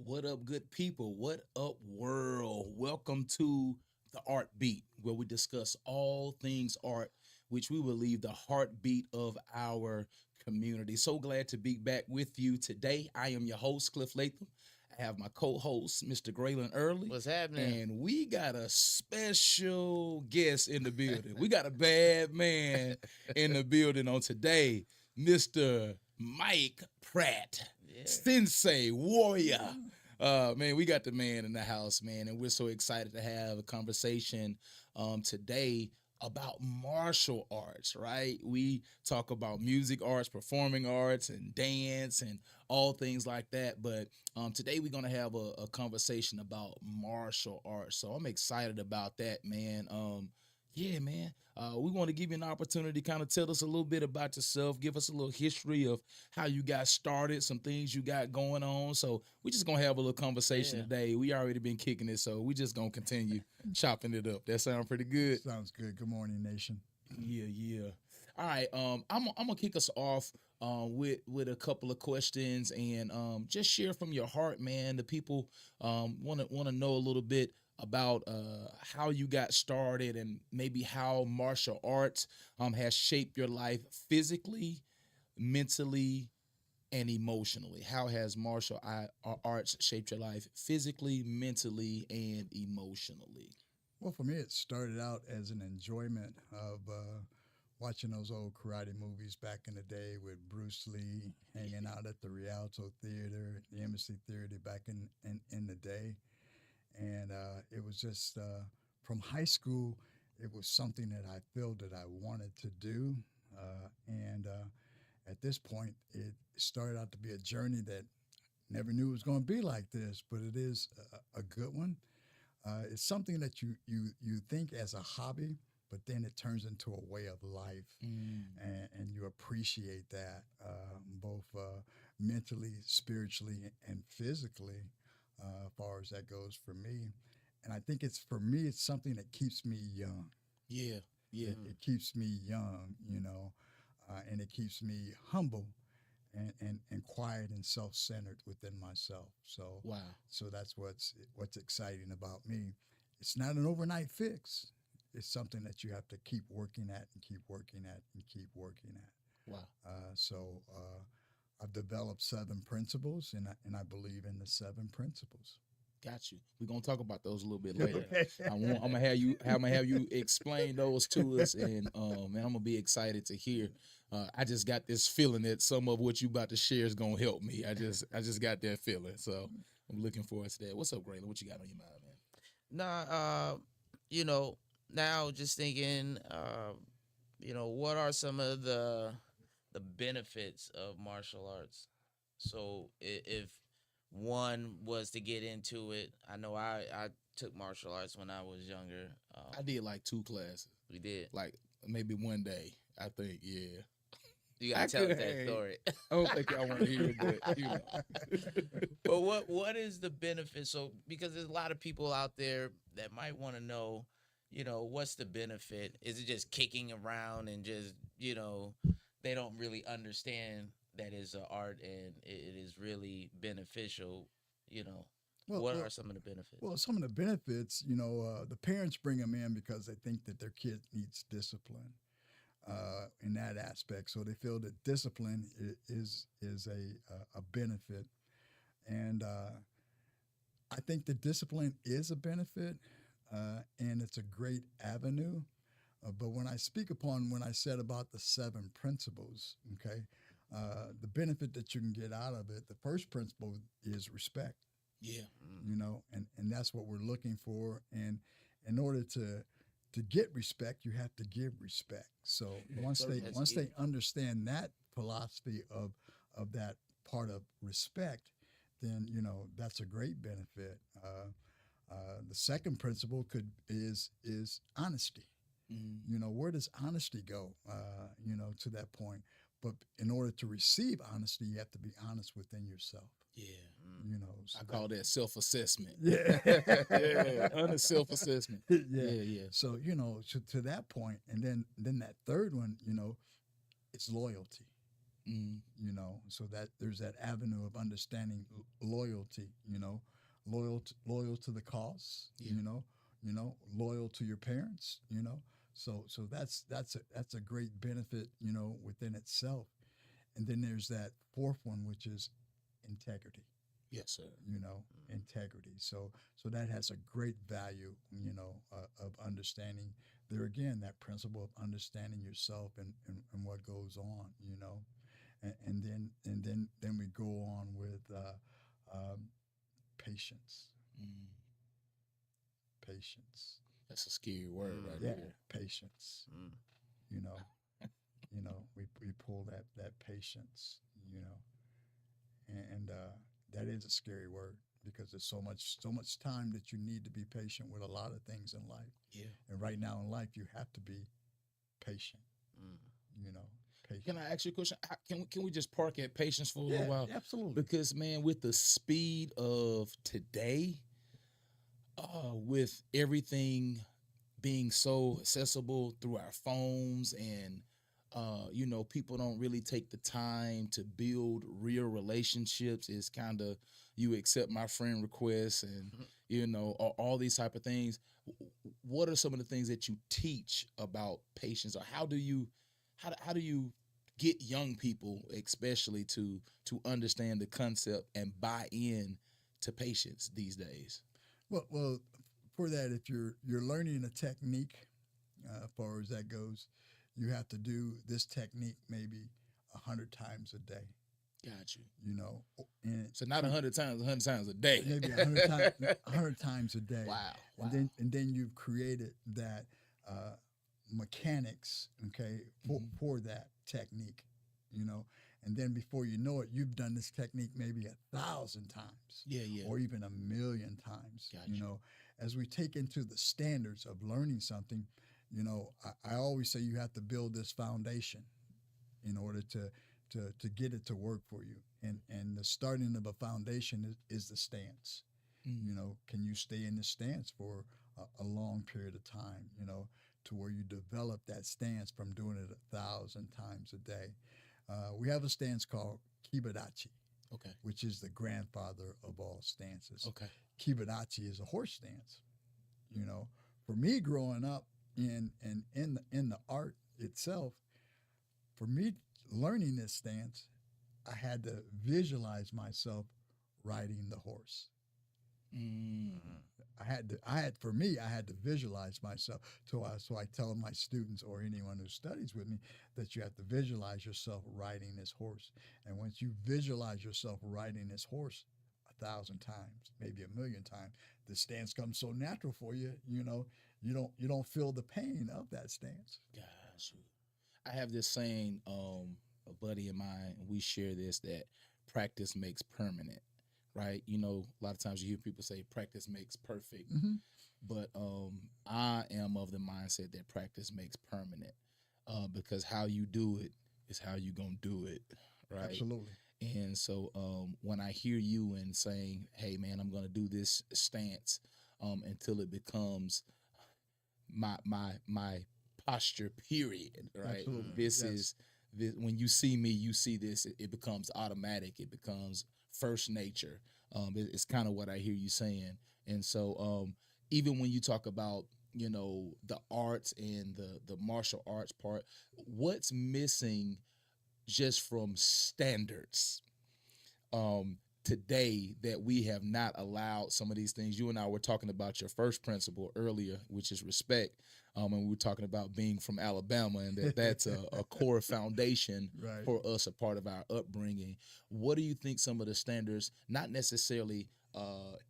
What up, good people? What up, world? Welcome to the ArtBeat, where we discuss all things art, which we believe the heartbeat of our community. So glad to be back with you today. I am your host, Cliff Latham. I have my co-host, Mr. Gralan Early. What's happening? And we got a special guest in the building. We got a bad man in the building on today, Mr. Mike Pratt, Yeah. Sensei Warrior. Man, we got the man in the house, man, and we're so excited to have a conversation today about martial arts, right? We talk about music arts, performing arts, and dance, and all things like that. But today we're gonna have a conversation about martial arts. So I'm excited about that, man. Yeah, man. We want to give you an opportunity to kind of tell us a little bit about yourself, give us a little history of how you got started, some things you got going on. So we just gonna have a little conversation Yeah. today. We already been kicking it, so we just gonna continue chopping it up. That sound pretty good. Sounds good. Good morning, nation. Yeah, yeah. All right. I'm gonna kick us off with a couple of questions and just share from your heart, man. The people wanna know a little bit about how you got started and maybe how martial arts has shaped your life physically, mentally, and emotionally. How has arts shaped your life physically, mentally, and emotionally? Well, for me, it started out as an enjoyment of watching those old karate movies back in the day with Bruce Lee hanging out at the Rialto Theater, the Embassy Theater back in the day. And it was just from high school, it was something that I felt that I wanted to do. And at this point, it started out to be a journey that never knew it was going to be like this, but it is a good one. It's something that you think as a hobby, but then it turns into a way of life, and you appreciate that both mentally, spiritually, and physically, as far as that goes for me. And I think it's for me, it's something that keeps me young. Yeah, yeah. It keeps me young, and it keeps me humble and quiet and self-centered within myself. So Wow. so that's what's exciting about me. It's not an overnight fix. It's something that you have to keep working at and keep working at and keep working at. Wow. I've developed seven principles, and I believe in the seven principles. Got you. We're gonna talk about those a little bit later. Okay. I'm gonna have you explain those to us, and man, I'm gonna be excited to hear. I just got this feeling that some of what you about to share is gonna help me. I just got that feeling, so I'm looking forward to that. What's up, Graylin? What you got on your mind, man? Nah, you know, now just thinking, what are some of the benefits of martial arts? So if one was to get into it, I know I took martial arts when I was younger. I did like 2 classes, We did. like maybe one day. I think, yeah. You I gotta tell us could, that story. I don't think I want to hear it, but you know. But what is the benefit? So because there's a lot of people out there that might want to know, what's the benefit? Is it just kicking around and just they don't really understand that is an art and it is really beneficial? Well, What are well, some of the benefits? well, some of the benefits, the parents bring them in because they think that their kid needs discipline in that aspect. So they feel that discipline is a benefit, and I think that discipline is a benefit, and it's a great avenue. But when I said about the seven principles, okay, the benefit that you can get out of it, the first principle is respect. Yeah. And that's what we're looking for. And in order to get respect, you have to give respect. So That's once they huge. understand that philosophy of that part of respect, then that's a great benefit. The second principle is honesty. Where does honesty go? To that point. But in order to receive honesty, you have to be honest within yourself. Yeah. So I call that self-assessment. yeah. Yeah, honest self-assessment. Yeah. Yeah, yeah. So to that point, and then that third one, it's loyalty. Mm. So that there's that avenue of understanding loyalty, loyal to the cause, Yeah. loyal to your parents, so that's a great benefit, within itself. And then there's that fourth one, which is integrity, Yes, sir. integrity. So that has a great value, of understanding there again, that principle of understanding yourself and what goes on, and then we go on with patience. Mm. Patience. That's a scary word right Yeah, there. patience. Mm. You know, we pull that patience. And that is a scary word because there's so much time that you need to be patient with a lot of things in life. Yeah. And right now in life, you have to be patient. Mm. Patient. Can I ask you a question? Can we just park at patience for a Yeah, little while? absolutely. Because man, with the speed of today, with everything being so accessible through our phones and people don't really take the time to build real relationships. It's kind of you accept my friend requests and all these type of things. What are some of the things that you teach about patience, or how do you get young people especially to understand the concept and buy in to patience these days? Well, for that, if you're learning a technique, as far as that goes, you have to do this technique maybe 100 times a day. Got you. And So not 100 times, 100 times a day. maybe 100 times a day. Wow. And then you've created that mechanics, okay, for that technique, and then before you know it, you've done this technique maybe 1,000 times, Yeah. or even 1,000,000 times. Gotcha. As we take into the standards of learning something, I always say you have to build this foundation in order to get it to work for you. And the starting of a foundation is the stance. Can you stay in the stance for a long period of time, to where you develop that stance from doing it 1,000 times a day. We have a stance called Kibadachi, Okay. which is the grandfather of all stances. Okay. Kibadachi is a horse stance. For me growing up in the art itself, for me learning this stance, I had to visualize myself riding the horse. Mm. I had to visualize myself. So I tell my students or anyone who studies with me that you have to visualize yourself riding this horse. And once you visualize yourself riding this horse 1,000 times, maybe 1,000,000 times, the stance comes so natural for you. You don't feel the pain of that stance. Got you. I have this saying, a buddy of mine, and we share this, that practice makes permanent, right? A lot of times you hear people say practice makes perfect, Mm-hmm. but I am of the mindset that practice makes permanent, because how you do it is how you gonna do it, right? Absolutely. And so when I hear you and saying, "Hey, man, I'm gonna do this stance until it becomes my posture, period," right? Absolutely. This Yes. is this, when you see me, you see this. It becomes automatic. It becomes first nature. It's kind of what I hear you saying. And so even when you talk about the arts and the martial arts part, what's missing just from standards today that we have not allowed some of these things? You and I were talking about your first principle earlier, which is respect. And we were talking about being from Alabama, and that's a core foundation Right. for us, a part of our upbringing. What do you think some of the standards, not necessarily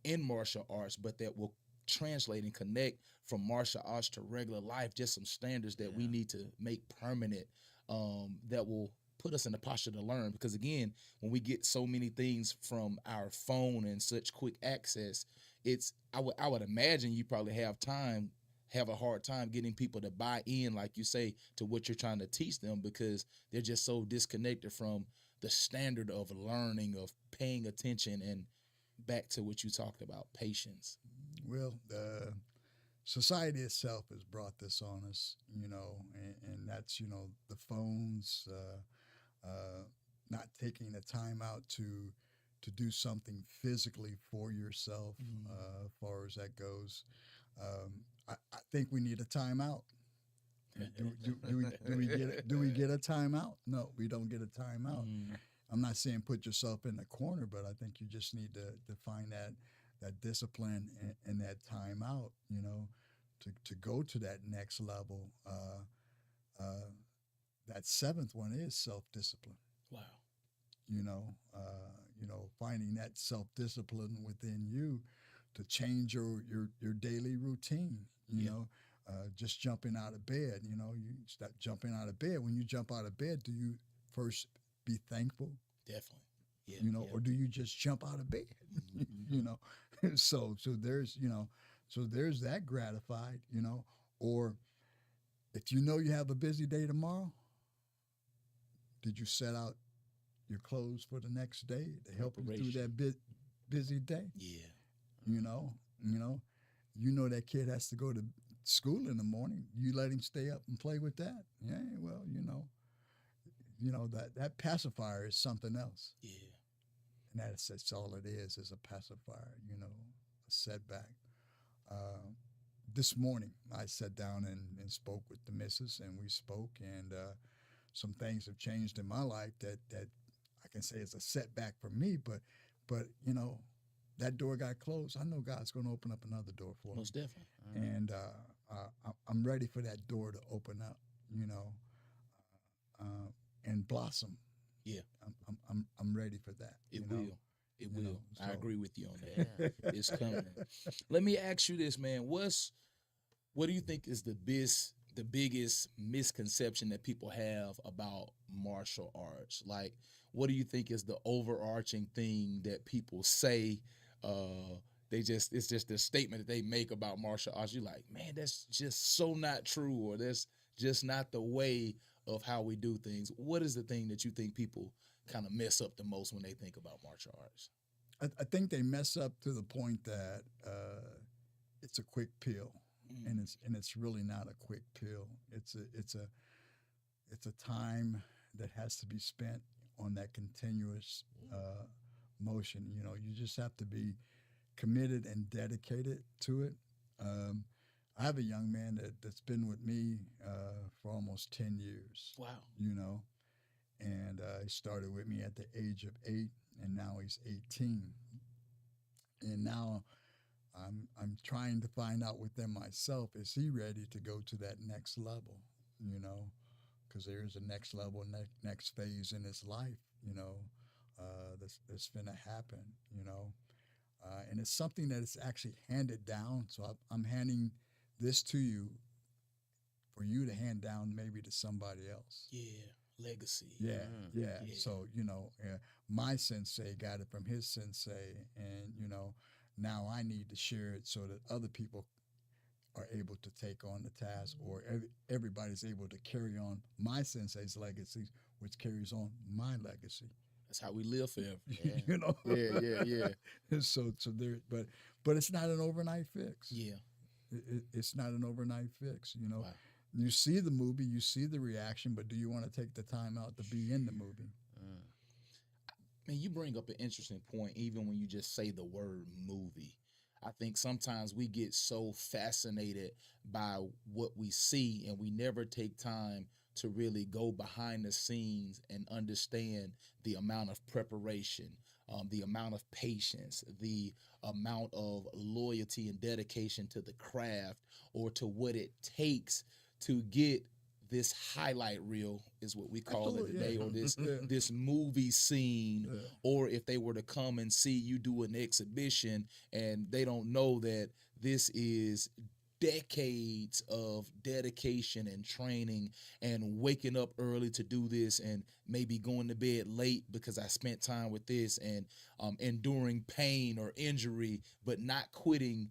in martial arts, but that will translate and connect from martial arts to regular life, just some standards that we need to make permanent, that will put us in the posture to learn? Because again, when we get so many things from our phone and such quick access, I would imagine you probably have a hard time getting people to buy in, like you say, to what you're trying to teach them, because they're just so disconnected from the standard of learning, of paying attention, and back to what you talked about, patience. Well, society itself has brought this on us, and that's the phones, not taking the time out to do something physically for yourself, as far as that goes. I think we need a timeout. Do we get a timeout? No, we don't get a timeout. I'm not saying put yourself in the corner, but I think you just need to find that discipline and that timeout, to go to that next level. That seventh one is self discipline. Wow. Finding that self discipline within you to change your daily routine. Just jumping out of bed. You start jumping out of bed. When you jump out of bed, do you first be thankful? Definitely. Yeah. Or do you just jump out of bed? So there's so there's that gratified. Or if you have a busy day tomorrow, did you set out your clothes for the next day to help you through that busy day? Yeah. That kid has to go to school in the morning. You let him stay up and play with that. Yeah, well, that pacifier is something else. Yeah. And that's all it is a pacifier, a setback. This morning, I sat down and spoke with the missus, and we spoke, and some things have changed in my life that I can say is a setback for me, but that door got closed. I know God's going to open up another door for me. Most definitely. And I'm ready for that door to open up, and blossom. Yeah. I'm ready for that. It will. It will. I agree with you on that. Yeah. It's coming. Let me ask you this, man. What do you think is the biggest misconception that people have about martial arts? Like, what do you think is the overarching thing that people say? It's just the statement that they make about martial arts. You're like, man, that's just so not true, or that's just not the way of how we do things. What is the thing that you think people kind of mess up the most when they think about martial arts? I think they mess up to the point that it's a quick pill, and it's really not a quick pill. It's a time that has to be spent on that continuous motion. You just have to be committed and dedicated to it. I have a young man that's been with me for almost 10 years. Wow. And he started with me at the age of 8, and now he's 18. And now I'm trying to find out within myself, is he ready to go to that next level? Because there's a next level, next phase in his life, that's going to happen, and it's something that is actually handed down. So I'm handing this to you for you to hand down maybe to somebody else. Yeah, legacy. Yeah. So, my sensei got it from his sensei, and, now I need to share it so that other people are able to take on the task, or everybody's able to carry on my sensei's legacy, which carries on my legacy. That's how we live forever. Yeah. Yeah. So there, but it's not an overnight fix. Yeah. It's not an overnight fix. Wow. You see the movie, you see the reaction, but do you want to take the time out to be in the movie? Man, you bring up an interesting point, even when you just say the word movie. I think sometimes we get so fascinated by what we see, and we never take time to really go behind the scenes and understand the amount of preparation, the amount of patience, the amount of loyalty and dedication to the craft, or to what it takes to get this highlight reel, is what we call it today, or this movie scene, or if they were to come and see you do an exhibition and they don't know that this is decades of dedication and training and waking up early to do this, and maybe going to bed late because I spent time with this, and enduring pain or injury, but not quitting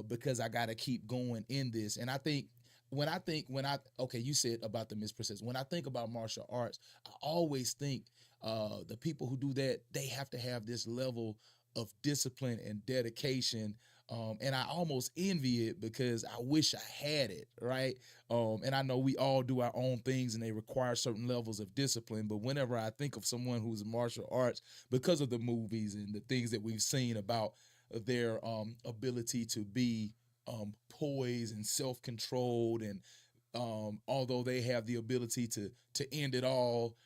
because I got to keep going in this. And I think you said about the misperception. When I think about martial arts, I always think the people who do that, they have to have this level of discipline and dedication And I almost envy it because I wish I had it, right? And I know we all do our own things and they require certain levels of discipline. But whenever I think of someone who's in martial arts, because of the movies and the things that we've seen about their ability to be poised and self-controlled, and although they have the ability to end it all,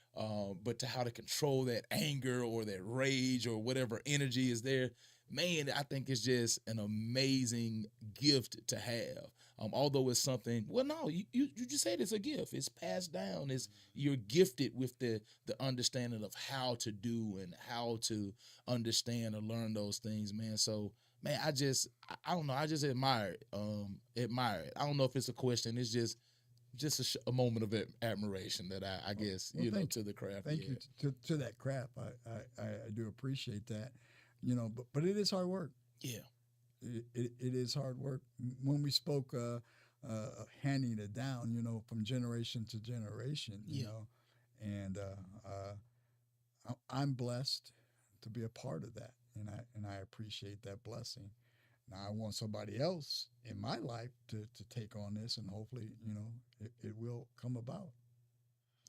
but to how to control that anger or that rage or whatever energy is there, man, I think it's just an amazing gift to have. Although it's something, well, no, you just said it's a gift. It's passed down. It's You're gifted with the understanding of how to do and how to understand or learn those things, man. So, man, I don't know. I just admire it. Admire it. I don't know if it's a question. It's just a moment of admiration that I guess Well, to the craft. thank Yeah, you to that crap. I do appreciate that, but it is hard work. yeah, It is hard work. When we spoke handing it down, from generation to generation, yeah. and I'm blessed to be a part of that, and I appreciate that blessing. Now I want somebody else in my life to take on this, and hopefully, it will come about.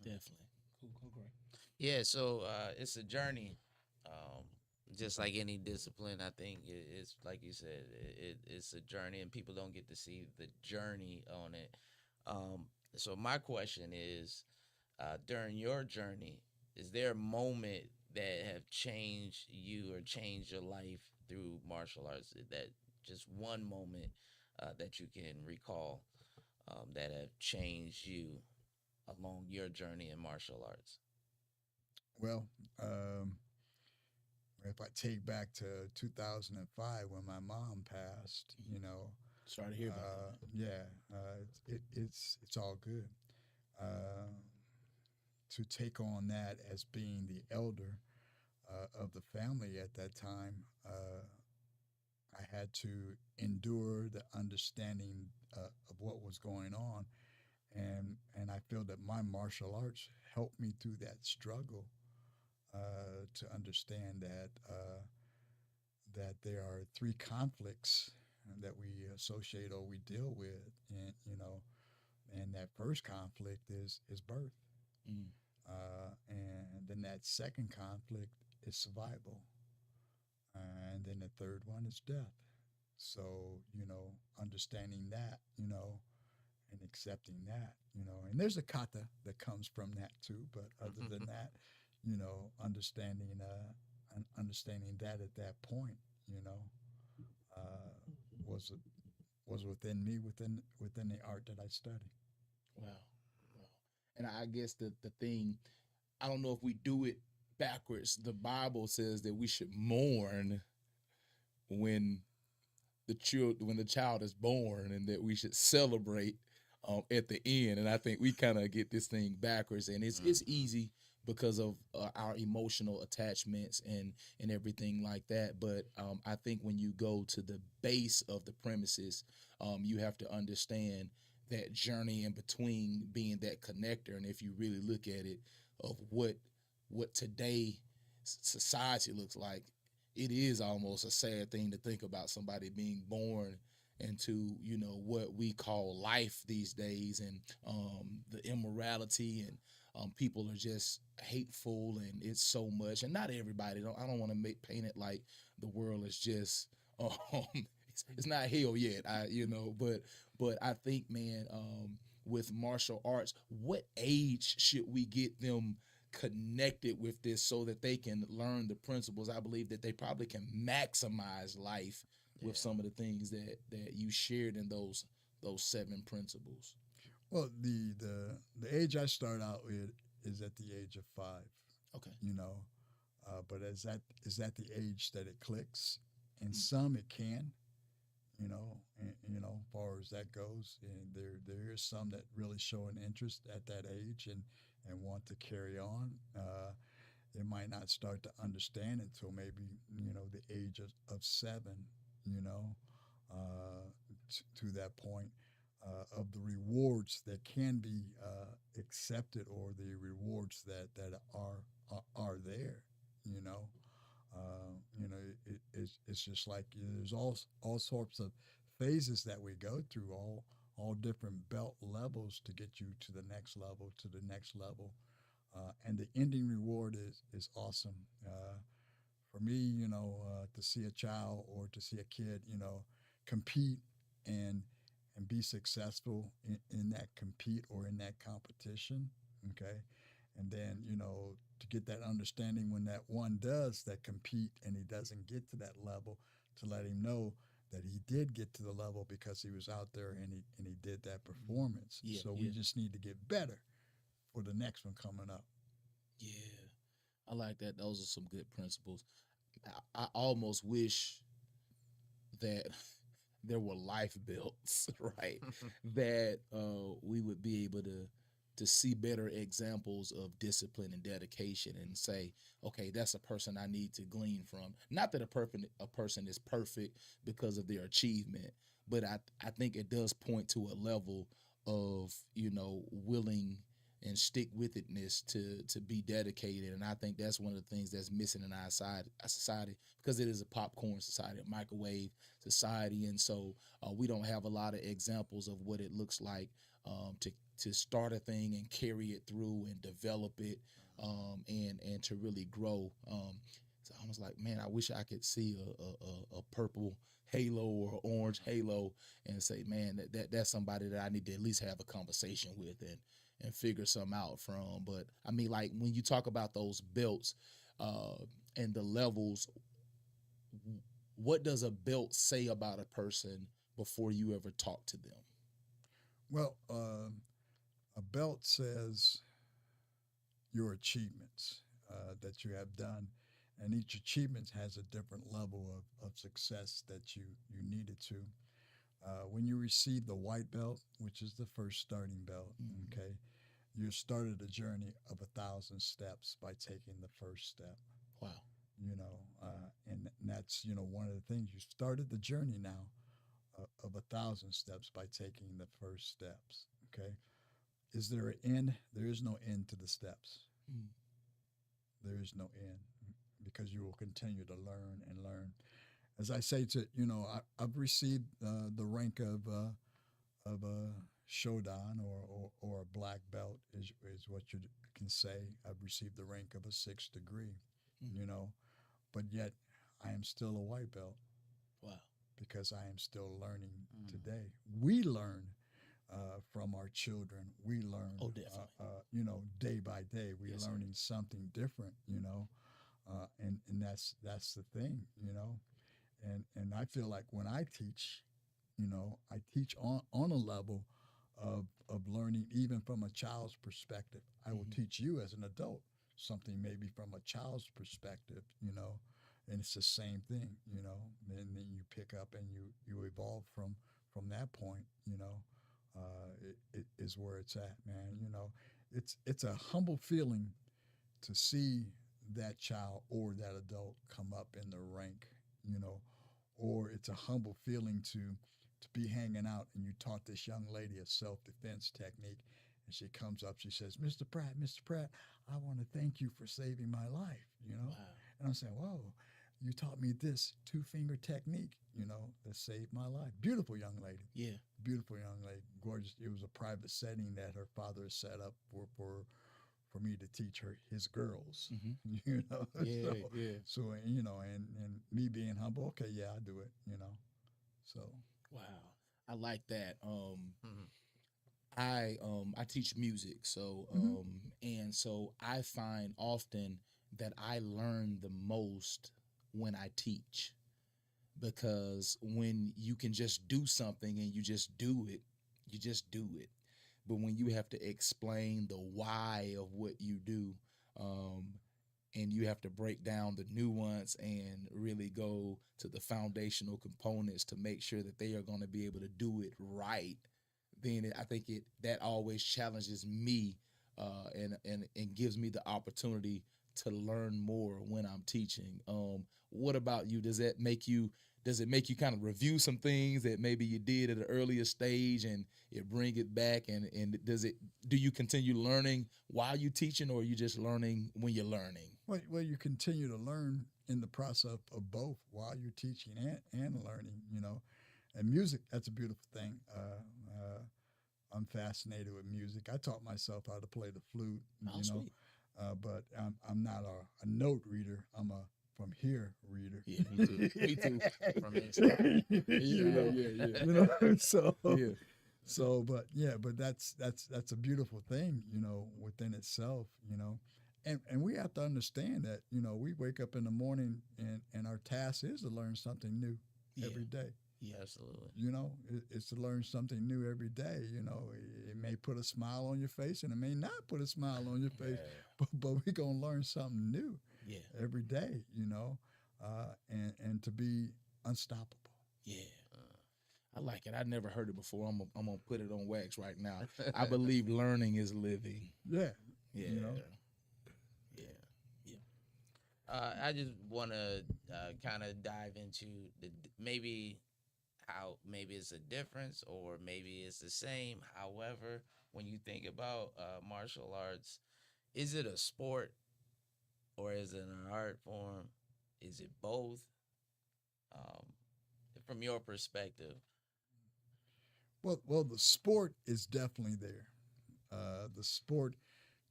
Definitely. Cool, cool, great. Yeah, so it's a journey. Um, just like any discipline, I think it's like you said, it's a journey, and people don't get to see the journey on it. Um, so my question is, during your journey, is there a moment that have changed you or changed your life through martial arts? That just one moment that you can recall that have changed you along your journey in martial arts? Well, um, if I take back to 2005 when my mom passed, Sorry to hear about yeah, it's all good. Uh, to take on that as being the elder of the family at that time, I had to endure the understanding of what was going on, and I feel that my martial arts helped me through that struggle to understand that there are three conflicts that we associate or we deal with, and that first conflict is birth, that. and then that second conflict is survival, and then the third one is death. So, understanding that, and accepting that, and there's a kata that comes from that too. But other than that, understanding that at that point, you know, uh, was was within me, within the art that I study. Wow. Wow. And I guess the thing, I don't know if we do it backwards. The Bible says that we should mourn when when the child is born, and that we should celebrate at the end. And I think we kind of get this thing backwards, and it's Mm-hmm. easy because of our emotional attachments and everything like that. But I think when you go to the base of the premises, you have to understand that journey in between, being that connector. And if you really look at it, of what today society looks like, it is almost a sad thing to think about somebody being born into what we call life these days, and the immorality, and people are just hateful, and it's so much. And not everybody, I don't want to make paint it like the world is just it's not hell yet, but I think, man, with martial arts, what age should we get them connected with this so that they can learn the principles? I believe that they probably can maximize life with Yeah. some of the things that you shared in those seven principles. Well, the age I start out with is at the age of 5. Okay. You know, but is that the age that it clicks? And some it can, as far as that goes, and there is some that really show an interest at that age and want to carry on. They might not start to understand until maybe the age of 7. You know, to that point of the rewards that can be accepted, or the rewards that are there. You know, it's just like there's all sorts of phases that we go through, all different belt levels to get you to the next level, to the next level, and the ending reward is awesome. For me, to see a child or to see a kid, compete and be successful in that compete or in that competition. Okay. And then, to get that understanding when that one does that compete and he doesn't get to that level, to let him know that he did get to the level because he was out there and he did that performance. Yeah, So we yeah, just need to get better for the next one coming up. yeah. I like that. Those are some good principles. I almost wish that there were life belts, right? That we would be able to see better examples of discipline and dedication, and say, okay, that's a person I need to glean from. Not that a person is perfect because of their achievement, but I think it does point to a level of willing and stick with itness to be dedicated. And I think that's one of the things that's missing in our society, because it is a popcorn society, a microwave society. And so we don't have a lot of examples of what it looks like to start a thing and carry it through and develop it, and to really grow. It's almost like, man, I wish I could see a purple halo or orange halo and say, man, that's somebody that I need to at least have a conversation with and figure something out from. But I mean, like, when you talk about those belts uh, and the levels, what does a belt say about a person before you ever talk to them? Well, a belt says your achievements that you have done, and each achievement has a different level of success that you needed to. When you receive the white belt, which is the first starting belt, Mm-hmm. okay, you started a journey of 1,000 steps by taking the first step. Wow. And that's one of the things, you started the journey now of 1,000 steps by taking the first steps. Okay, is there an end? There is no end to the steps. Mm. There is no end, because you will continue to learn and learn. As I say to I've received the rank of a shodan, or a black belt is what you can say. I've received the rank of a sixth degree, Mm. you know, but yet I am still a white belt Wow. because I am still learning Mm. today. We learn from our children. We learn, Oh, definitely. day by day. We're Yes, sir. learning something different, and that's the thing, and I feel like when I teach, I teach on a level of learning, even from a child's perspective. I will Mhm. teach you as an adult something maybe from a child's perspective, and it's the same thing, and then you pick up and you evolve from that point, it is where it's at, man. It's a humble feeling to see that child or that adult come up in the rank, you know, or it's a humble feeling to be hanging out and you taught this young lady a self-defense technique, and she comes up, she says, Mr. Pratt, I want to thank you for saving my life, Wow. and I'm saying, whoa, you taught me this two-finger technique, that saved my life. Beautiful young lady. Yeah. Beautiful young lady, gorgeous. It was a private setting that her father set up for me to teach her his girls, Mm-hmm. you know. Yeah. So Yeah. and me being humble, okay, yeah, I do it, So Wow. I like that. Mhm. I teach music, so mhm. and so I find often that I learn the most when I teach, because when you can just do something and you just do it, you just do it. But when you have to explain the why of what you do, um, and you have to break down the nuance and really go to the foundational components to make sure that they are going to be able to do it right, then I think that always challenges me, and gives me the opportunity to learn more when I'm teaching. What about you? Does it make you kind of review some things that maybe you did at an earlier stage and it bring it back, and do you continue learning while you teaching, or are you just learning when you're learning? Well, you continue to learn, in the process of both while you're teaching and learning, you know. And music, that's a beautiful thing. I'm fascinated with music. I taught myself how to play the flute, Oh, you know, sweet. but I'm not a note reader. I'm a from here reader. Yeah, me too. Me too. From inside. you Yeah, know, yeah, yeah. you know. So, Yeah. but yeah, but that's a beautiful thing, you know, within itself, you know. And we have to understand that, you know, we wake up in the morning and our task is to learn something new Yeah. every day. Yeah. Absolutely. You know, it's to learn something new every day. You know, it may put a smile on your face and it may not put a smile on your face, Yeah. but we're going to learn something new Yeah. every day, you know, and to be unstoppable. Yeah. Uh, I like it. I never heard it before. I'm gonna put it on wax right now. I believe learning is living. Yeah, Yeah. you know. Yeah. Yeah. I just want to kind of dive into maybe how maybe it's a difference or maybe it's the same. However, when you think about martial arts, is it a sport or is it an art form? Is it both? Um, from your perspective. Well, the sport is definitely there. The sport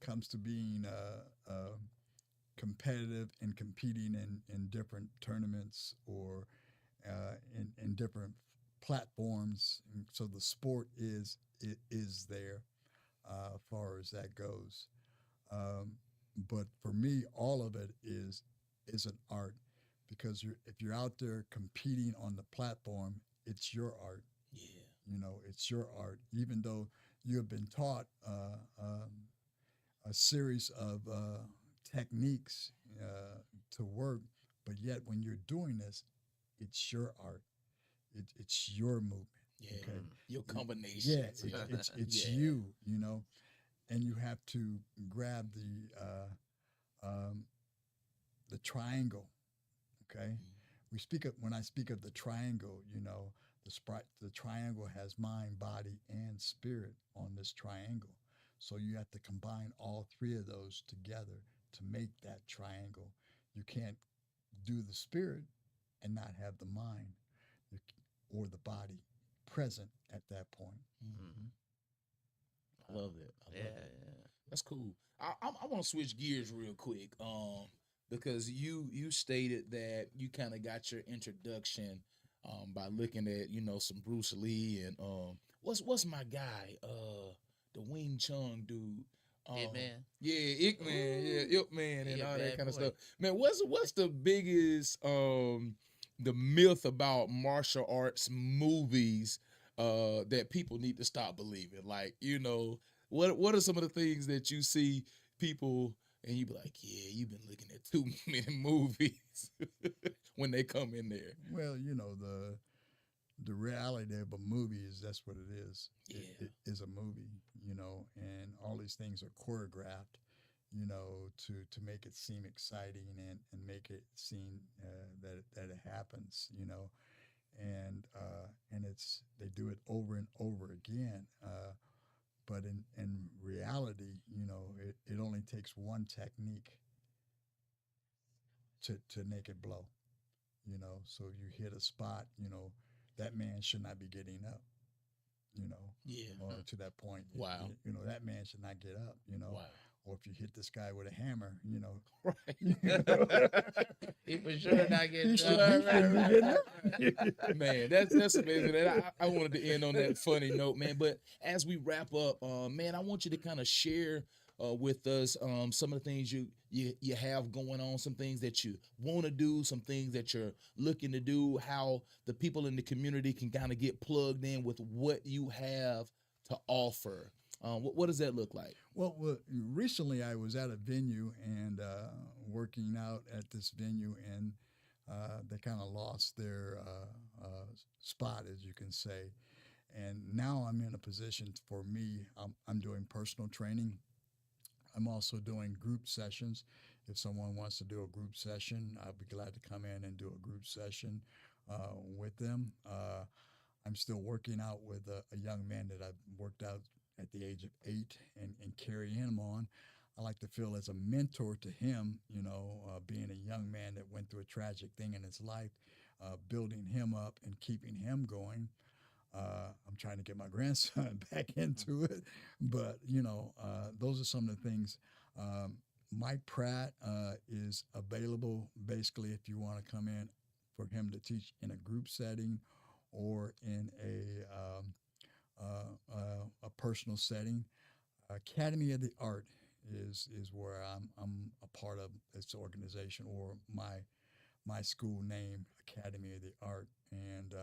comes to being competitive and competing in different tournaments or in different platforms. And so the sport is there as far as that goes. Um, but for me, all of it is an art because if you're out there competing on the platform, it's your art. Yeah. You know, it's your art, even though you have been taught a series of techniques to work, but yet when you're doing this, it's your art. It's your movement. Yeah. Okay. Your Yeah, combinations. Yeah. it's Yeah. you. You know, and you have to grab the triangle. Okay. We speak of when I speak of the triangle. You know, the triangle has mind, body, and spirit on this triangle. So you have to combine all three of those together to make that triangle. You can't do the spirit and not have the mind or the body present at that point. Mhm. I Wow. love that. I Yeah, love that. yeah. That's cool. I want to switch gears real quick, because you stated that you kind of got your introduction, by looking at some Bruce Lee and what's my guy, the Wing Chun dude, Hit um, man. yeah, Ip Man, yeah, Ooh, Ip Man, he and a all that bad kind of boy. stuff. Man, what's the biggest the myth about martial arts movies that people need to stop believing? Like, what are some of the things that you see people and you be like, yeah, you've been looking at too many movies when they come in there. Well, you know the reality of a movie is that's what it is. Yeah. It is a movie, you know, and all these things are choreographed, you know, to make it seem exciting and make it seem that it happens, you know, and it's they do it over and over again. But in reality, you know, it only takes one technique to make it blow, you know. So you hit a spot, you know, that man should not be getting up, you know, Yeah. or to that point, Wow. you know, that man should not get up, you know. Wow. Or if you hit this guy with a hammer, you know, you Right. know, He for sure not he getting should up. he Right, right, shouldn't be right, getting right, up. right. Man, that's amazing. And I wanted to end on that funny note, man. But as we wrap up, man, I want you to kind of share with us some of the things you have going on, some things that you want to do, some things that you're looking to do, how the people in the community can kind of get plugged in with what you have to offer. What does that look like? Well, recently I was at a venue and working out at this venue, and they kind of lost their spot, as you can say. And now I'm in a position for me. I'm doing personal training. I'm also doing group sessions. If someone wants to do a group session, I'll be glad to come in and do a group session with them. I'm still working out with a young man that I've worked out at the age of 8 and carry him on. I like to feel as a mentor to him, being a young man that went through a tragic thing in his life, building him up and keeping him going. I'm trying to get my grandson back into it, but those are some of the things. Mike Pratt is available basically if you want to come in for him to teach in a group setting or in a personal setting. Academy of the Art is where I'm a part of this organization, or my school name, Academy of the Art, and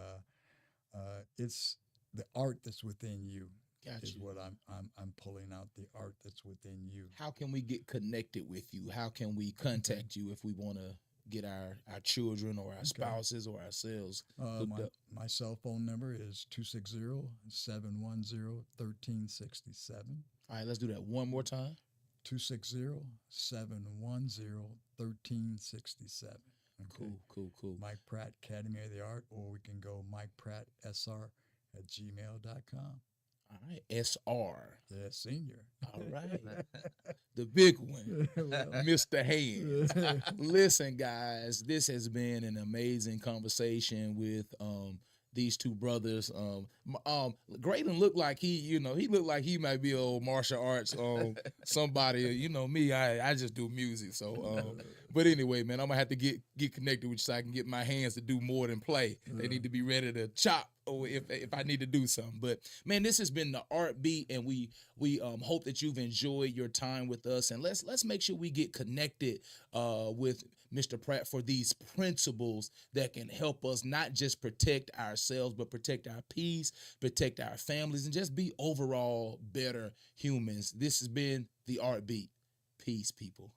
it's the art that's within you. Got Is you. what I'm pulling out, the art that's within you. How can we get connected with you? How can we contact you if we want to get our children or our spouses or ourselves hooked My up? my cell phone number is 260-710-1367. All right, let's do that one more time. 260-710-1367. Cool, cool, cool. Mike Pratt, Academy of the Art, or we can go MikePrattSR@gmail.com. All right, SR. Yeah, senior. All right. The big one, Well, Mr. Hands. Listen, guys, this has been an amazing conversation with these two brothers. Gralan looked like he looked like he might be a old martial arts somebody. Me, I just do music. So, but anyway, man, I'm gonna have to get connected with you so I can get my hands to do more than play. They need to be ready to chop, or if I need to do something. But man, this has been the ArtBeat, and we hope that you've enjoyed your time with us. And let's make sure we get connected with Mr. Pratt for these principles that can help us not just protect ourselves, but protect our peace, protect our families, and just be overall better humans. This has been the ArtBeat. Peace, people.